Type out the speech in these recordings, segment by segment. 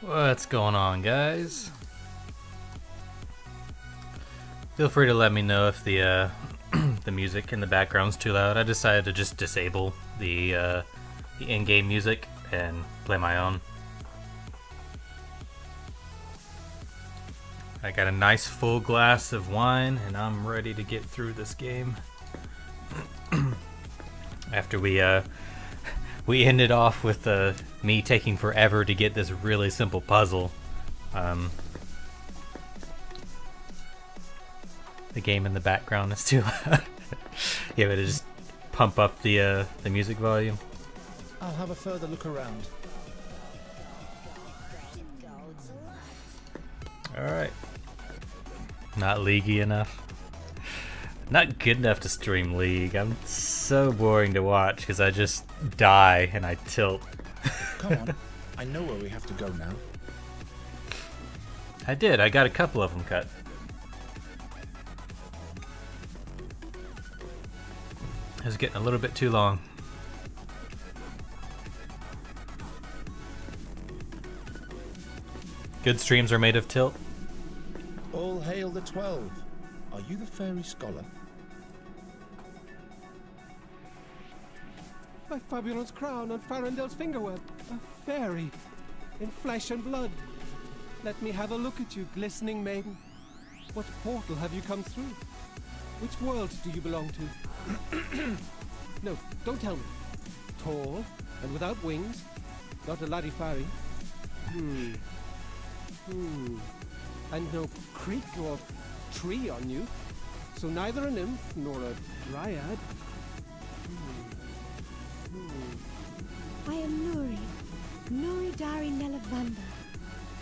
What's going on, guys? Feel free to let me know if the the music in the background's too loud. I decided to just disable the in-game music and play my own. I got a nice full glass of wine and I'm ready to get through this game. After we ended off with me taking forever to get this really simple puzzle. The game in the background is too loud. Yeah, but just pump up the music volume. I'll have a further look around. Alright. Not leaguey enough. Not good enough to stream League. I'm so boring to watch because I just die and I tilt. Come on, I know where we have to go now. I did. I got a couple of them cut. It was getting a little bit too long. Good streams are made of tilt. All hail the 12. Are you the fairy scholar? My Fabulon's crown on Farendel's fingerweb. A fairy. In flesh and blood. Let me have a look at you, glistening maiden. What portal have you come through? Which world do you belong to? No, don't tell me. Tall and without wings. Not a Ladifari. And no creek or tree on you. So neither a nymph nor a dryad. I am Nuri Dari Nelavanda.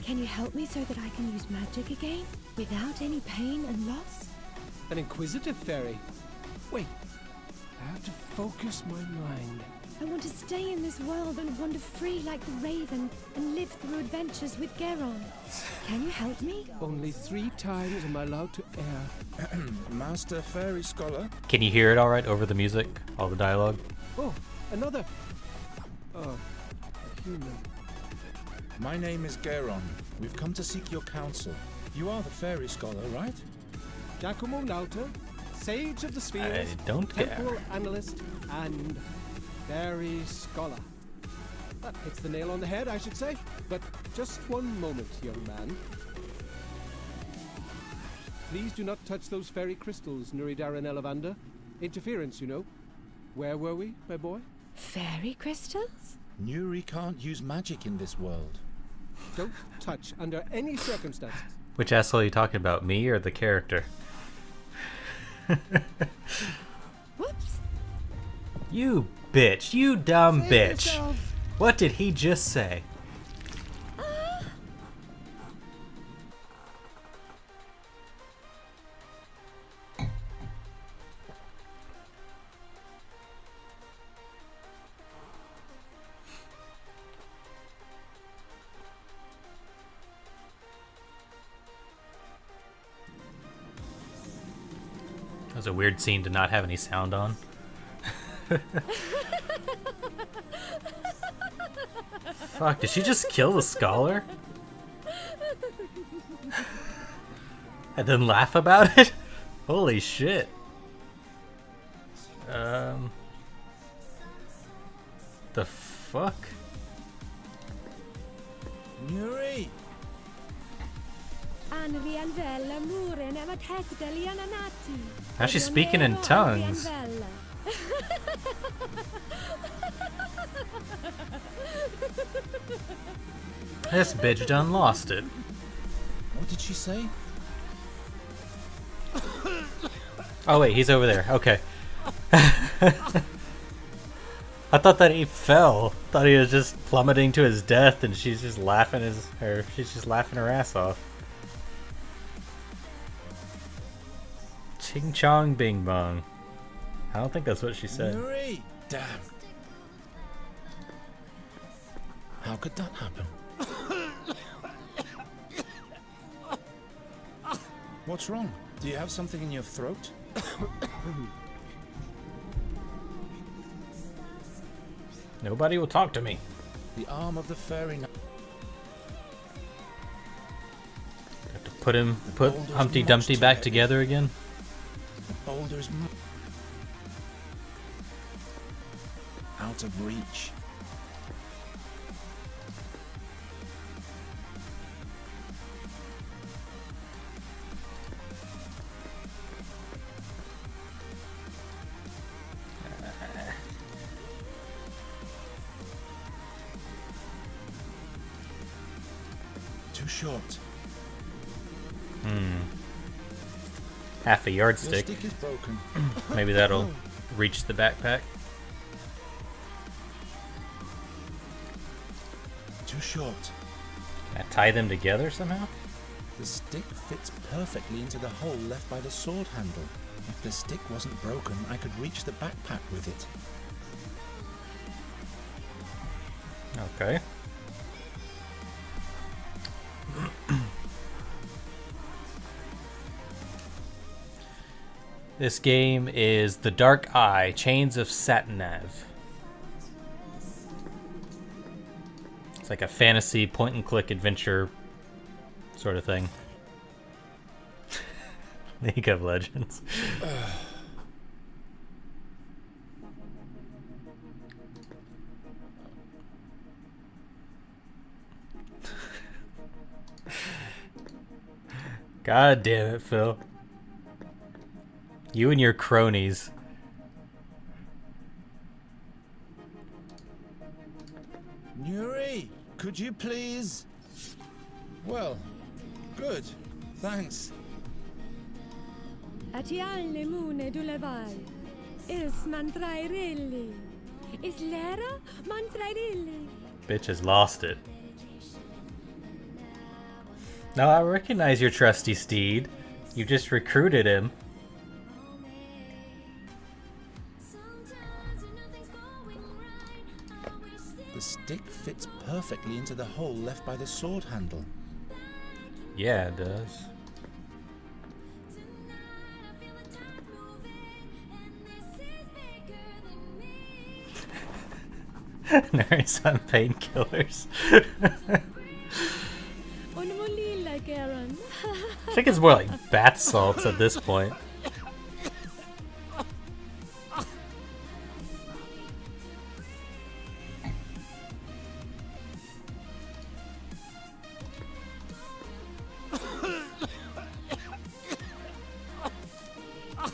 Can you help me so that I can use magic again, without any pain and loss? An inquisitive fairy. Wait, I have to focus my mind. I want to stay in this world and wander free like the raven and live through adventures with Geron. Can you help me? Only 3 times am I allowed to err. Master fairy scholar? Can you hear it alright over the music? All the dialogue? Oh, another. Oh, a human. My name is Geron. We've come to seek your counsel. You are the fairy scholar, right? Giacomo Nauta, sage of the spheres, I don't temporal care. analyst, and fairy scholar. That hits the nail on the head, I should say. But just one moment, young man. Please do not touch those fairy crystals, Nuridara Nelavanda. Interference, you know. Where were we, my boy? Fairy crystals? Nuri can't use magic in this world. Don't touch under any circumstances. Which asshole are you talking about? Me or the character? Whoops. You bitch. You dumb Save bitch. yourself. What did he just say? That was a weird scene to not have any sound on. Fuck, did she just kill the scholar? And then laugh about it? Holy shit. The fuck? Nuri! How's she speaking in tongues? This bitch done lost it. What did she say? Oh wait, he's over there. Okay. I thought that he fell. Thought he was just plummeting to his death, and she's just laughing she's just laughing her ass off. Ching chong bing bong. I don't think that's what she said. Nuri! Damn. How could that happen? What's wrong? Do you have something in your throat? Nobody will talk to me. The arm of the fairy. put boulder's Humpty much Dumpty too back heavy. together again? The boulder's out of reach. Too short. Half a Your yardstick. stick is broken. Maybe that'll reach the backpack. Too short. Can I tie them together somehow? The stick fits perfectly into the hole left by the sword handle. If the stick wasn't broken, I could reach the backpack with it. Okay. This game is The Dark Eye, Chains of Satinav. It's like a fantasy point-and-click adventure sort of thing. League of Legends. God damn it, Phil. You and your cronies. Nuri, could you please? Well, good. Thanks. Atialne mune duleval. Is mantrairelli. Is lera mantrairelli. Bitch has lost it. Now I recognize your trusty steed. You just recruited him. The stick fits perfectly into the hole left by the sword handle. Yeah, it does. Nurse on painkillers. Unmolila, Garen. I think it's more like bath salts at this point.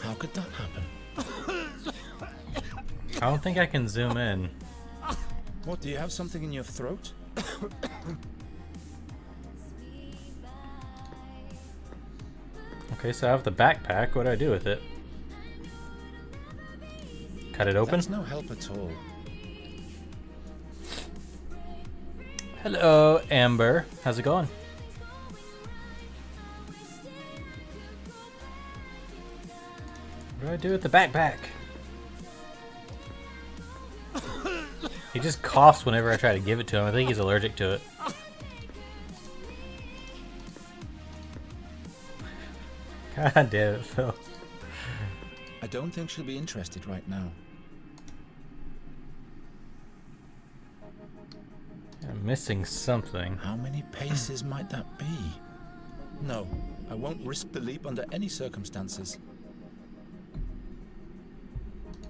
How could that happen? I don't think I can zoom in. What, do you have something in your throat? Okay, so I have the backpack. What do I do with it? Cut it open? That's no help at all. Hello, Amber. How's it going? What do I do with the backpack? He just coughs whenever I try to give it to him. I think he's allergic to it. God damn it, Phil. I don't think she'll be interested right now. I'm missing something. How many paces might that be? No, I won't risk the leap under any circumstances.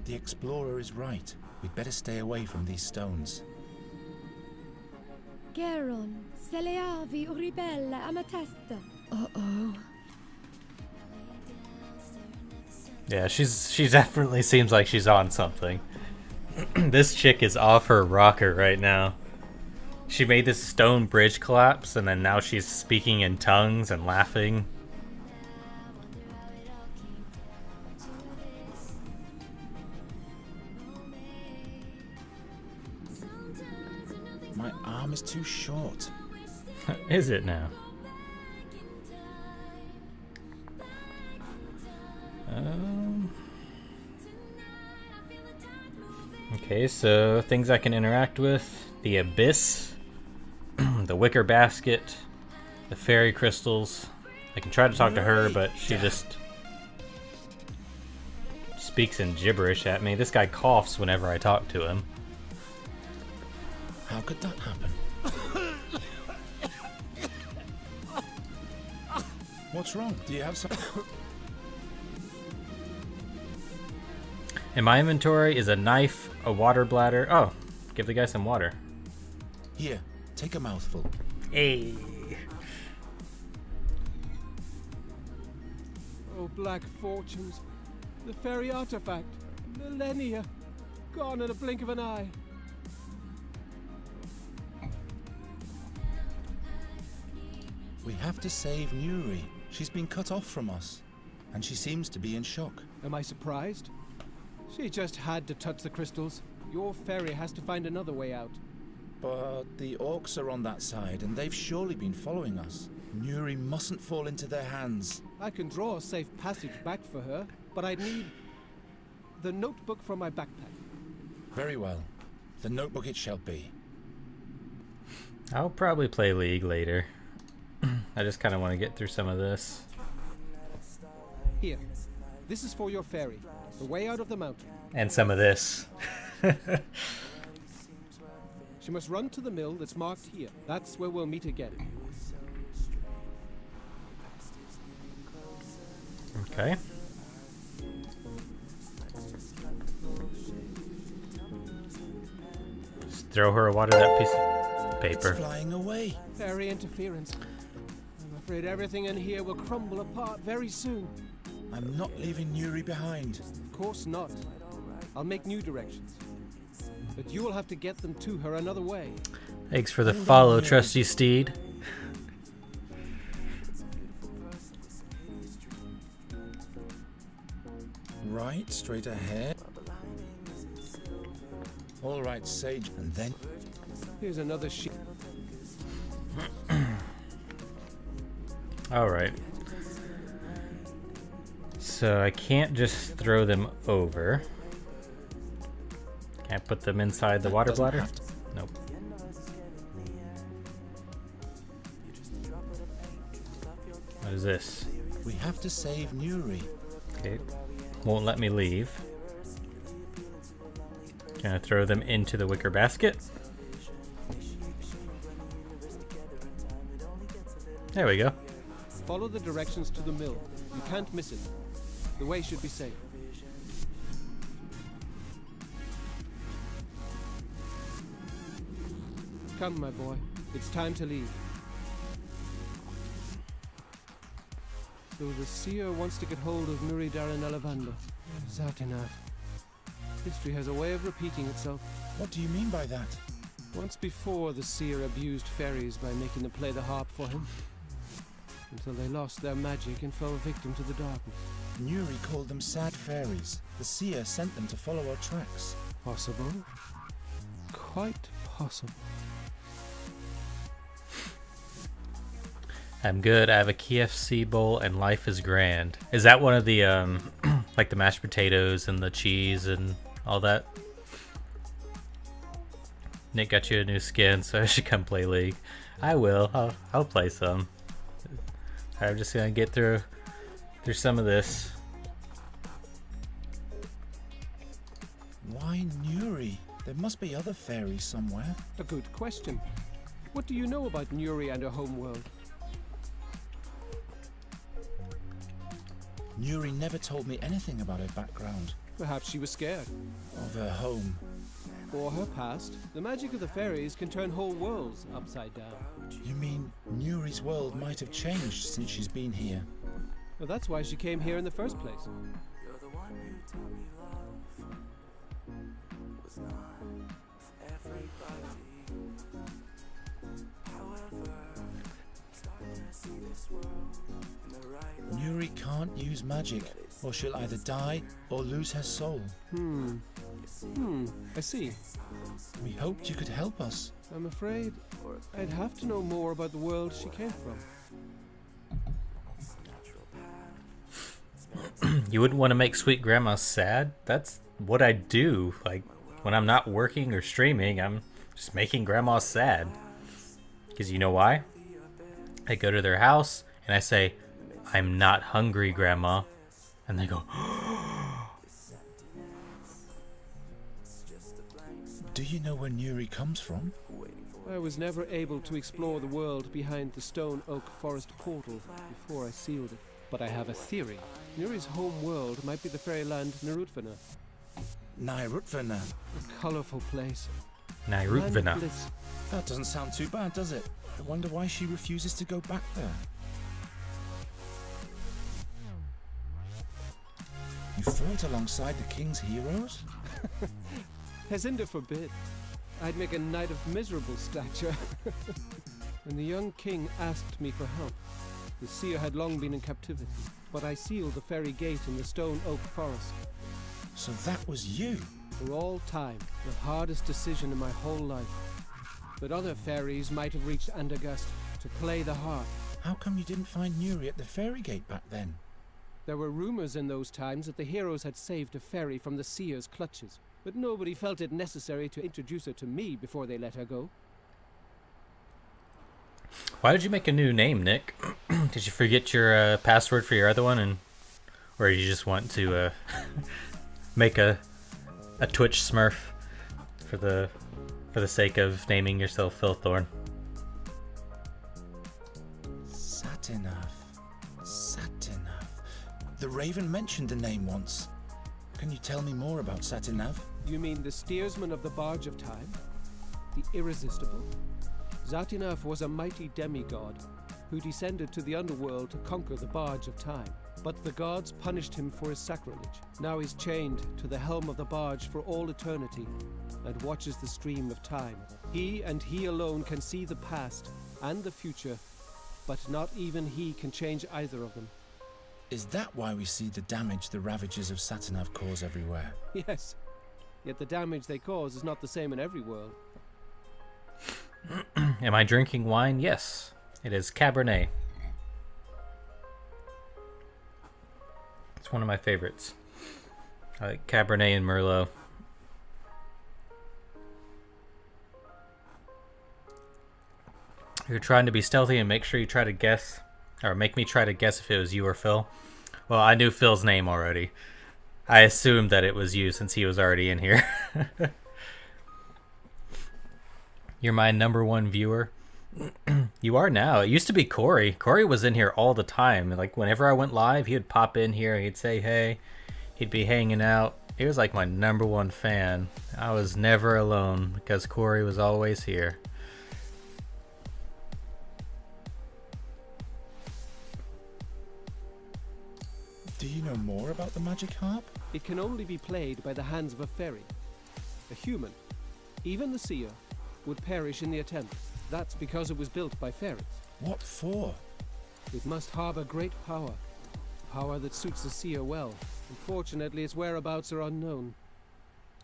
The explorer is right. We'd better stay away from these stones. Garen, seleavi uribella amatesta. Uh-oh. Yeah, she definitely seems like she's on something. This chick is off her rocker right now. She made this stone bridge collapse, and then now she's speaking in tongues and laughing. My arm is too short. Is it now? Okay, so things I can interact with. The abyss. The wicker basket. The fairy crystals. I can try to talk to her, but she just speaks in gibberish at me. This guy coughs whenever I talk to him. How could that happen? What's wrong? Do you have some? In my inventory is a knife, a water bladder. Oh, give the guy some water. Here, take a mouthful. Hey. Oh, black fortunes. The fairy artifact. Millennia. Gone in a blink of an eye. We have to save Nuri. She's been cut off from us, and she seems to be in shock. Am I surprised? She just had to touch the crystals. Your fairy has to find another way out. But the orcs are on that side, and they've surely been following us. Nuri mustn't fall into their hands. I can draw a safe passage back for her, but I'd need the notebook from my backpack. Very well. The notebook it shall be. I'll probably play League later. I just kind of want to get through some of this. Here. This is for your fairy. The way out of the mountain. And some of this. She must run to the mill that's marked here. That's where we'll meet again. Okay. Just throw her water that piece of paper. It's flying away. Fairy interference. I'm afraid everything in here will crumble apart very soon. I'm not leaving Nuri behind. Of course not. I'll make new directions. But you will have to get them to her another way. Thanks for the follow, trusty steed. Right, straight ahead. All right, Sage, and then... Here's another sheet. Alright. So I can't just throw them over. Can't put them inside the water Doesn't bladder? have to- Nope. What is this? We have to save Nuri. Okay. Won't let me leave. Can I throw them into the wicker basket? There we go. Follow the directions to the mill. You can't miss it. The way should be safe. Come, my boy. It's time to leave. So the seer wants to get hold of Nuri Darin Satinav. History has a way of repeating itself. What do you mean by that? Once before, the seer abused fairies by making them play the harp for him, until they lost their magic and fell victim to the darkness. Nuri called them sad fairies. The seer sent them to follow our tracks. Possible. Quite possible. I'm good. I have a KFC bowl and life is grand. Is that one of the like the mashed potatoes and the cheese and all that? Nick got you a new skin, so I should come play League. I will. I'll play some. I'm just gonna get through some of this. Why Nuri? There must be other fairies somewhere. A good question. What do you know about Nuri and her homeworld? Nuri never told me anything about her background, Perhaps she was scared. of her home. Or her past. The magic of the fairies can turn whole worlds upside down. You mean Nuri's world might have changed since she's been here? Well, that's why she came here in the first place. Nuri can't use magic, or she'll either die or lose her soul. I see. We hoped you could help us. I'm afraid I'd have to know more about the world she came from. You wouldn't want to make Sweet Grandma sad? That's what I do. Like, when I'm not working or streaming, I'm just making Grandma sad. Because you know why? I go to their house and I say, "I'm not hungry, Grandma." And they go, Do you know where Nuri comes from? I was never able to explore the world behind the stone oak forest portal before I sealed it. But I have a theory. Nuri's home world might be the fairyland Narutvana. Nairutvana. A colourful place. Land of Nairutvana. bliss. That doesn't sound too bad, does it? I wonder why she refuses to go back there. You fought alongside the king's heroes? Hezinda forbid. I'd make a knight of miserable stature. When the young king asked me for help, the seer had long been in captivity, but I sealed the fairy gate in the stone oak forest. So that was you? For all time, the hardest decision in my whole life. But other fairies might have reached Andagast to play the harp. How come you didn't find Nuri at the fairy gate back then? There were rumors in those times that the heroes had saved a fairy from the seer's clutches, but nobody felt it necessary to introduce her to me before they let her go. Why did you make a new name, Nick? Did you forget your password for your other one, or you just want to make a Twitch Smurf for the sake of naming yourself Filthorn? Satinav. Satinav. The Raven mentioned the name once. Can you tell me more about Satinav? You mean the steersman of the Barge of Time? The Irresistible? Satinav was a mighty demigod who descended to the underworld to conquer the Barge of Time. But the gods punished him for his sacrilege. Now he's chained to the helm of the barge for all eternity and watches the stream of time. He and he alone can see the past and the future, but not even he can change either of them. Is that why we see the damage the ravages of Satinav cause everywhere? Yes, yet the damage they cause is not the same in every world. Am I drinking wine? Yes. It is Cabernet. It's one of my favorites. I like Cabernet and Merlot. You're trying to be stealthy and make sure you try to guess, or make me try to guess if it was you or Phil. Well, I knew Phil's name already. I assumed that it was you since he was already in here. You're my #1 viewer. You are now. It used to be Corey. Corey was in here all the time. Like, whenever I went live, he would pop in here. He'd say hey. He'd be hanging out. He was like my #1 fan. I was never alone because Corey was always here. Do you know more about the magic harp? It can only be played by the hands of a fairy. A human, even the seer, would perish in the attempt. That's because it was built by fairies. What for? It must harbor great power. Power that suits the seer well. Unfortunately, its whereabouts are unknown.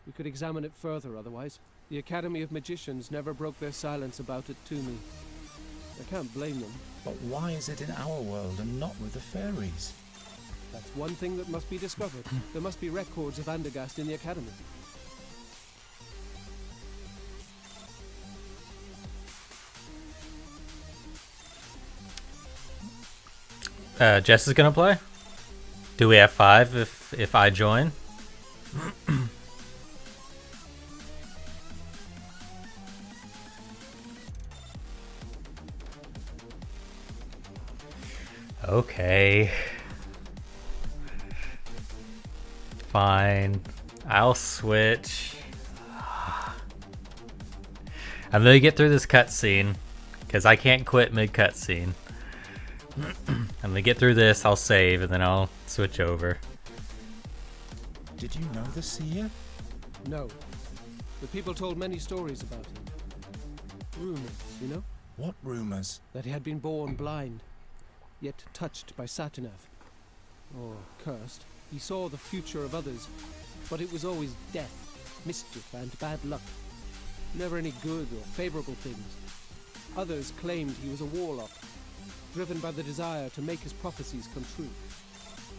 We could examine it further otherwise. The Academy of Magicians never broke their silence about it to me. I can't blame them. But why is it in our world and not with the fairies? That's one thing that must be discovered. There must be records of Andagast in the Academy. Jess is gonna play? Do we have 5 if I join? Okay. Fine. I'll switch. I'm gonna get through this cutscene because I can't quit mid cutscene. I'm gonna get through this, I'll save, and then I'll switch over. Did you know the seer? No. But people told many stories about him. Rumors, you know? What rumors? That he had been born blind, yet touched by Satinav. Or cursed. He saw the future of others, but it was always death, mischief, and bad luck. Never any good or favorable things. Others claimed he was a warlock, driven by the desire to make his prophecies come true.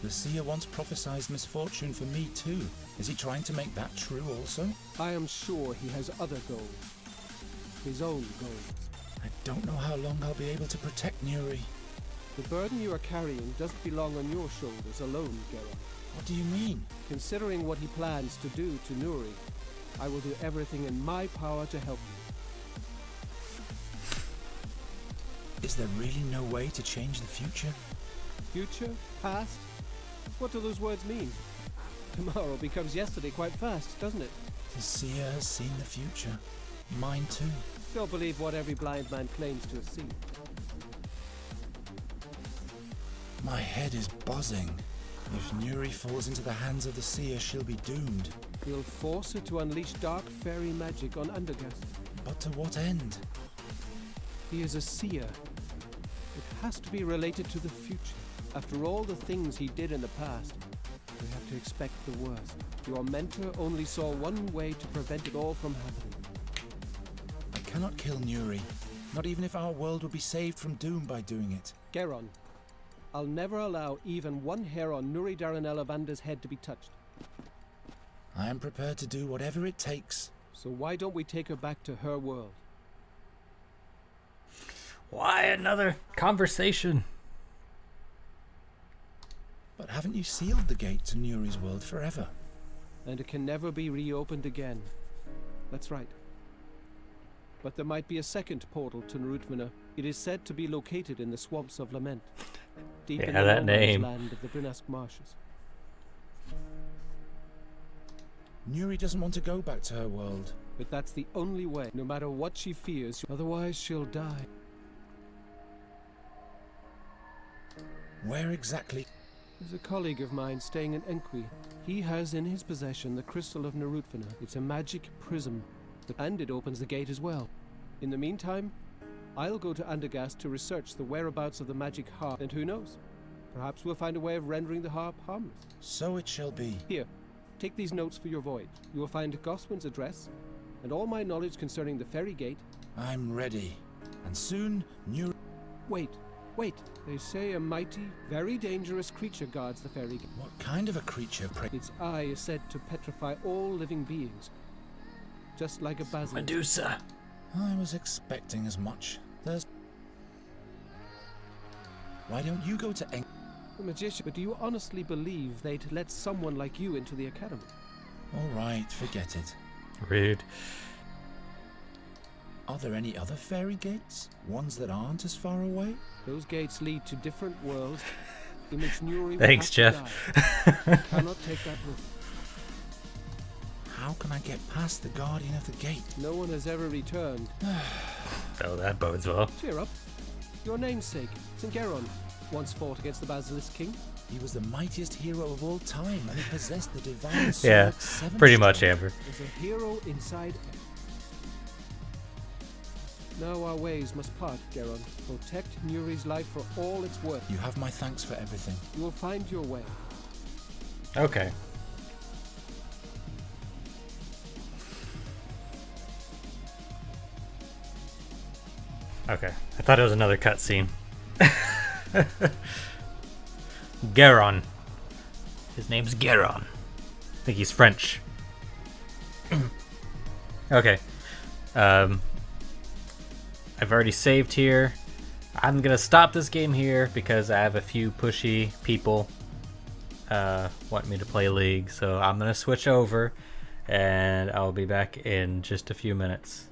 The seer once prophesied misfortune for me too. Is he trying to make that true also? I am sure he has other goals. His own goals. I don't know how long I'll be able to protect Nuri. The burden you are carrying doesn't belong on your shoulders alone, Geralt. What do you mean? Considering what he plans to do to Nuri, I will do everything in my power to help you. Is there really no way to change the future? Future? Past? What do those words mean? Tomorrow becomes yesterday quite fast, doesn't it? The seer has seen the future. Mine too. Don't believe what every blind man claims to have seen. My head is buzzing. If Nuri falls into the hands of the seer, she'll be doomed. We'll force her to unleash dark fairy magic on Undergast. But to what end? He is a seer. It has to be related to the future. After all the things he did in the past, we have to expect the worst. Your mentor only saw one way to prevent it all from happening. I cannot kill Nuri, not even if our world will be saved from doom by doing it. Geron, I'll never allow even one hair on Nuri Daranella Vander's head to be touched. I am prepared to do whatever it takes. So why don't we take her back to her world? Why another conversation? But haven't you sealed the gate to Nuri's world forever? And it can never be reopened again. That's right. But there might be a second portal to Narutvana. It is said to be located in the swamps of Lament, deep in the that no-man's name. land of the Brinask marshes. Nuri doesn't want to go back to her world. But that's the only way, no matter what she fears. Otherwise, she'll die. Where exactly? There's a colleague of mine staying in Enqui. He has in his possession the crystal of Narutvana. It's a magic prism, and it opens the gate as well. In the meantime, I'll go to Undergast to research the whereabouts of the magic harp, and who knows? Perhaps we'll find a way of rendering the harp harmless. So it shall be. Here, take these notes for your voyage. You will find Goswin's address, and all my knowledge concerning the ferry gate. I'm ready. And soon, Nuri... Wait. They say a mighty, very dangerous creature guards the ferry gate. What kind of a creature, pray? Its eye is said to petrify all living beings, just like a basilisk. Medusa. I was expecting as much. There's... Why don't you go to The magician, but do you honestly believe they'd let someone like you into the academy? All right, forget it. Rude. Are there any other fairy gates? Ones that aren't as far away? Those gates lead to different worlds in which Nuri Thanks, will have Jeff. to die. Cannot take that risk. How can I get past the guardian of the gate? No one has ever returned. Oh, that bodes well. Cheer up. Your namesake, St. Geron, once fought against the Basilisk King. He was the mightiest hero of all time, and he possessed the divine sword. Yeah, Seven pretty much, strong. Amber. There's a hero inside. Now our ways must part, Geron. Protect Nuri's life for all it's worth. You have my thanks for everything. You will find your way. Okay. Okay, I thought it was another cutscene. Geron. His name's Geron. I think he's French. Okay. I've already saved here. I'm gonna stop this game here because I have a few pushy people want me to play League, so I'm gonna switch over and I'll be back in just a few minutes.